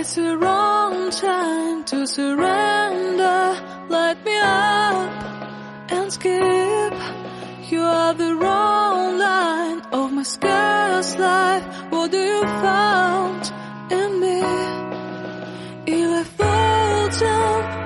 It's the wrong time to surrender. Light me up and skip. You are the wrong line of my scarce life. What do you found in me? If I fall down,